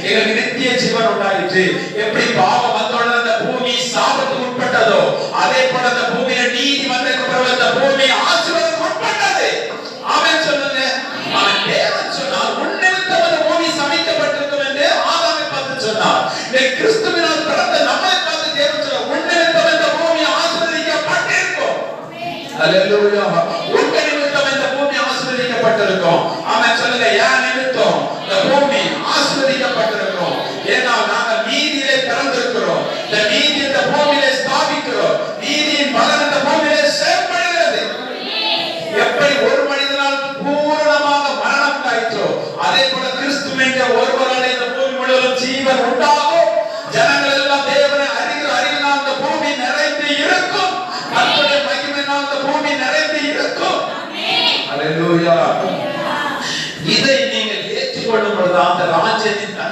எங்களுக்கு நித்திய ஜீவன் உண்டாயிற்று. எப்படி பாவம் வந்தோடனே அந்த பூமி சாபத்துக்கு உட்பட்டதோ, அதே போல அந்த பூமியில நீதி வந்ததுக்கு பிறகு அந்த பூமி ஆசீர்வாதத்துக்கு உட்பட்டது. ஆமென் சொல்லுங்க. அவன் தேவன் சொன்னார், உன் நிமித்தம் அந்த பூமி சபிக்கப்பட்டிருக்கும் என்று ஆதாமை பார்த்து சொன்னார். கிறிஸ்துவினால் பிறந்த நம்மை பார்த்து தேவன் சொன்னார், உன் நிமித்தம் இந்த பூமி ஆசீர்வதிக்கப்பட்டிருக்கும். அல்லேலூயா. உன் நிமித்தம் இந்த பூமி ஆசீர்வதிக்கப்பட்டிருக்கும். ஆமென் சொல்லுங்க. யார் நிமித்தம் இந்த பூமி ஆசீர்வதிக்கப்பட்டிருக்கும்? ஏன்னா நாங்கள் நீதியிலே பிறந்திருக்கிறோம். இந்த நீதி இந்த பூமியிலே ஸ்தாபிக்கிறோம். நீதியின் பலன் இந்த பூமியிலே செயல்படுகிறது. எப்படி ஒரு மனிதனால் பூரணமாக மரணம் உண்டாயிற்றோ, அதே போல கிறிஸ்து என்ற ஒருவரால் இந்த பூமி முழுவதும் ஜீவன் உண்டாகும். ஜனங்கள் எல்லாம் தேவனை அறிவினால் இந்த பூமி நிறைந்து இருக்கும். கர்த்தருடைய மகிமையினால் இந்த பூமி நிறைந்து இருக்கும். அல்லேலூயா. இதை நீங்கள் ஏற்றுக்கொள்ளும் பொழுது அந்த ராஜ்யத்தின்